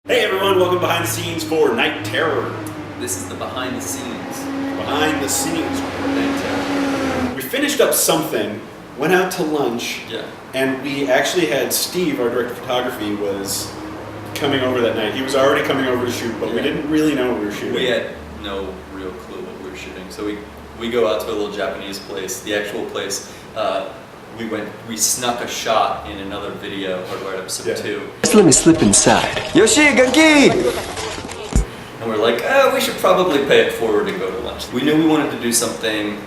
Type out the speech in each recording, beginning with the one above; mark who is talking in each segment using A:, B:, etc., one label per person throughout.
A: Hey everyone, welcome behind the scenes for Night Terror.
B: This is the behind the scenes.
A: Behind the scenes for Night Terror. We finished up something, went out to lunch, and we actually had Steve, our director of photography, was coming over that night. He was already coming over to shoot, but we didn't really know what we were shooting.
B: We had no real clue what we were shooting. So we go out to a little Japanese place, the actual place. We snuck a shot in another video, Hardwired episode 2.
C: Just let me slip inside. Yoshi, Genki!
B: And we're like, we should probably pay it forward and go to lunch. We knew we wanted to do something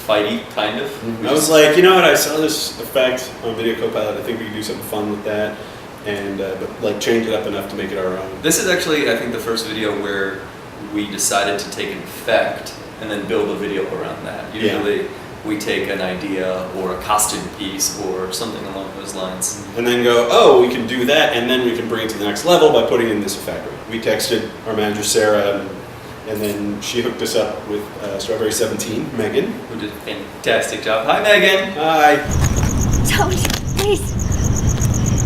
B: fighty, kind of.
A: I was like, you know what, I saw this effect on Video Copilot, I think we could do something fun with that, and but like change it up enough to make it our own.
B: This is actually, I think, the first video where we decided to take an effect and then build a video around that. Usually we take an idea or a costume piece or something along those lines.
A: And then go, oh, we can do that, and then we can bring it to the next level by putting in this effect. We texted our manager, Sarah, and then she hooked us up with Strawberry 17, Megan.
B: Who did a fantastic job. Hi, Megan!
A: Hi!
D: Tell me, please.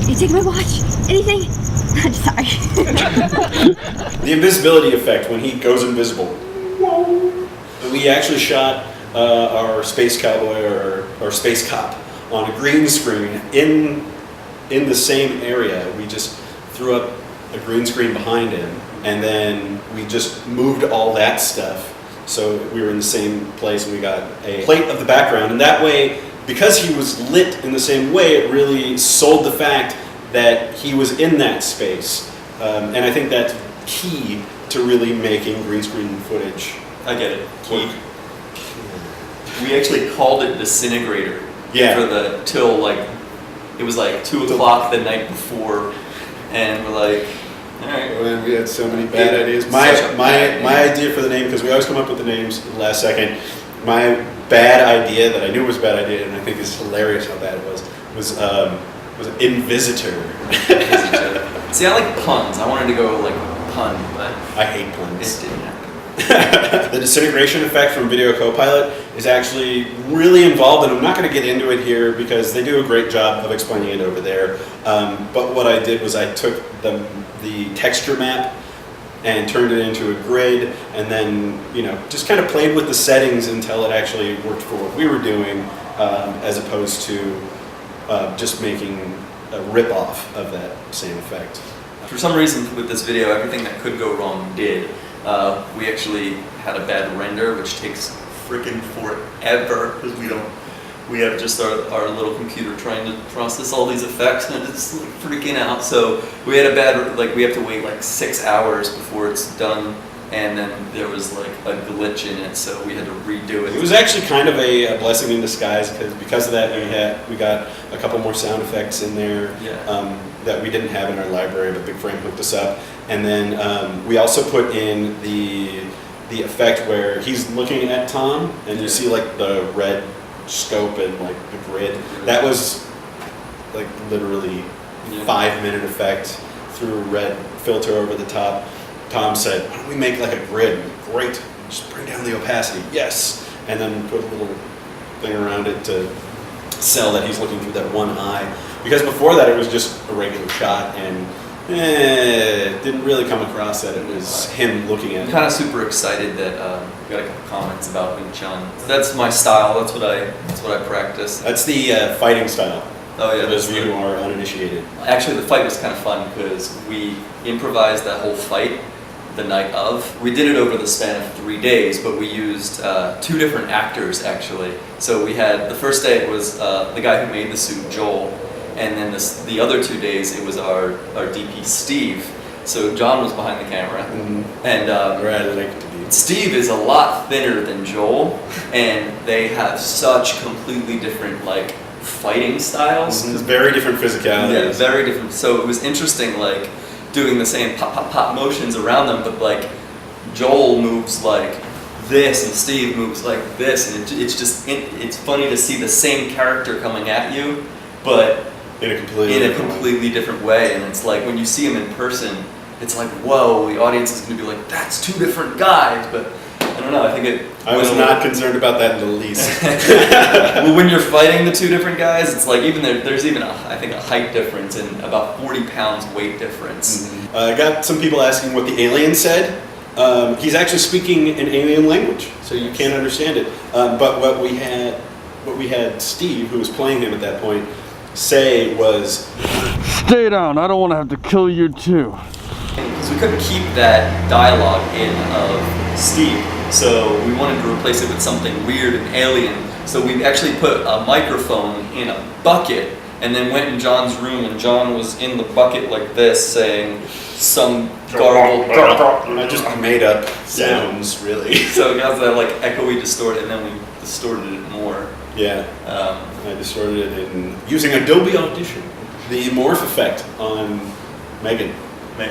D: You take my watch? Anything? I'm sorry.
A: The invisibility effect, when he goes invisible. We actually shot our space cowboy or space cop on a green screen in the same area. We just threw up a green screen behind him, and then we just moved all that stuff so we were in the same place, and we got a plate of the background, and that way, because he was lit in the same way, it really sold the fact that he was in that space. And I think that's key to really making green screen footage.
B: I get it. Key. We actually called it Disintegrator for till like, it was like 2 o'clock the night before, and we're like, all right.
A: And we had so many bad ideas. My idea for the name, because we always come up with the names at the last second, my bad idea that I knew was a bad idea, and I think is hilarious how bad it was Invisitor.
B: See, I like puns. I wanted to go like pun, but
A: I hate puns.
B: It didn't happen.
A: The disintegration effect from Video Copilot is actually really involved, and I'm not going to get into it here because they do a great job of explaining it over there. But what I did was I took the texture map and turned it into a grid, and then just kind of played with the settings until it actually worked for what we were doing, as opposed to just making a rip-off of that same effect.
B: For some reason with this video, everything that could go wrong did. We actually had a bad render, which takes freaking forever because we have just our little computer trying to process all these effects, and it's like freaking out. So we had a bad, we have to wait like 6 hours before it's done, and then there was like a glitch in it, so we had to redo it.
A: It was actually kind of a blessing in disguise because of that we got a couple more sound effects in there that we didn't have in our library, but Big Frame hooked us up. And then we also put in the effect where he's looking at Tom, and you see like the red scope and like the grid. That was like literally 5-minute effect through a red filter over the top. Tom said, why don't we make like a grid? Great, just bring down the opacity. Yes. And then put a little thing around it to sell that he's looking through that one eye. Because before that it was just a regular shot, and it didn't really come across that it was him looking at it.
B: I'm kind of super excited that we got a couple comments about Wing Chun. That's my style. That's what I practice.
A: That's the fighting style.
B: Oh yeah,
A: for those of you who are uninitiated.
B: Actually, the fight was kind of fun because we improvised that whole fight the night of. We did it over the span of 3 days, but we used 2 different actors actually. So we had, the first day it was the guy who made the suit, Joel, and then the other 2 days it was our DP, Steve. So John was behind the camera, and Steve is a lot thinner than Joel, and they have such completely different fighting styles.
A: It's very different physicality.
B: Yeah, very different. So it was interesting, doing the same pop, pop, pop motions around them, but Joel moves like this and Steve moves like this, and it's funny to see the same character coming at you, but in a completely different way. And it's like when you see him in person, it's like, whoa, the audience is going to be like, that's 2 different guys, but I don't know. I think it.
A: I was not concerned about that in the least.
B: Well, when you're fighting the two different guys, it's like even there's even I think a height difference and about 40 pounds weight difference.
A: Mm-hmm. I got some people asking what the alien said. He's actually speaking an alien language, so you can't understand it. But what we had Steve, who was playing him at that point, say was,
E: "Stay down. I don't want to have to kill you too."
B: Because we couldn't keep that dialogue in of Steve, so we wanted to replace it with something weird and alien. So we actually put a microphone in a bucket and then went in John's room, and John was in the bucket like this, saying some garble.
A: I just made up sounds, really.
B: So it got that like echoey distort, and then we distorted it more.
A: Yeah, I distorted it in using Adobe Audition, the morph effect on Megan.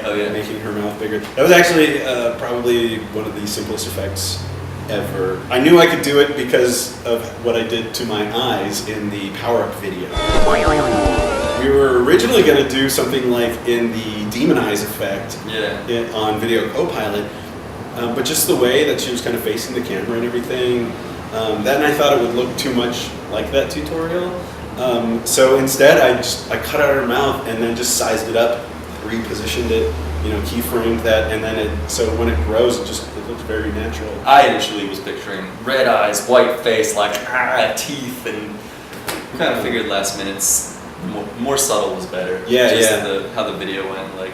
B: Oh yeah,
A: making her mouth bigger. That was actually probably one of the simplest effects ever. I knew I could do it because of what I did to my eyes in the Power Up video. We were originally going to do something like in the Demon Eyes effect on Video Copilot, but just the way that she was kind of facing the camera and everything, then I thought it would look too much like that tutorial. So instead I cut out her mouth and then just sized it up, repositioned it, keyframed that, and then so when it grows, it looks very natural.
B: I initially was picturing red eyes, white face, like teeth, and kind of figured last minute's more subtle was better.
A: Yeah,
B: how the video went, like.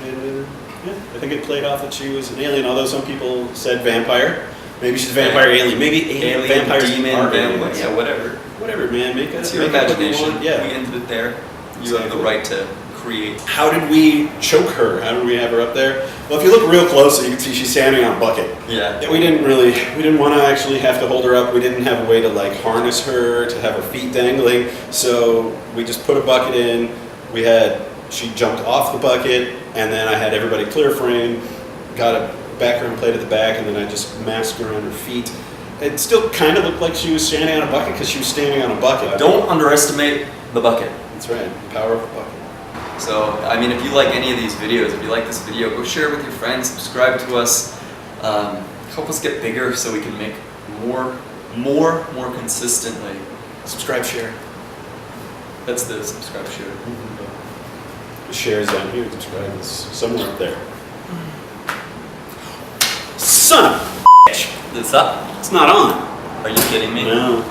A: And, I think it played off that she was an alien. Although some people said vampire. Maybe she's a vampire alien. Maybe alien vampires
B: demon,
A: are aliens.
B: Yeah, whatever.
A: Whatever, man.
B: It's your imagination.
A: Yeah,
B: we ended it there. You have the right to create.
A: How did we choke her? How did we have her up there? Well, if you look real closely, you can see she's standing on a bucket.
B: Yeah.
A: We didn't want to actually have to hold her up. We didn't have a way to like harness her, to have her feet dangling. So we just put a bucket in. She jumped off the bucket, and then I had everybody clear frame, got a background plate at the back, and then I just masked her on her feet. It still kind of looked like she was standing on a bucket because she was standing on a bucket.
B: Don't underestimate the bucket.
A: That's right, the power of the bucket.
B: So, I mean, if you like any of these videos, if you like this video, go share it with your friends, subscribe to us, help us get bigger so we can make more consistently.
A: Subscribe, share.
B: That's the subscribe, share.
A: The share is down here, subscribe is somewhere up there. Son of a bitch!
B: It's up.
A: It's not on.
B: Are you kidding me?
A: No.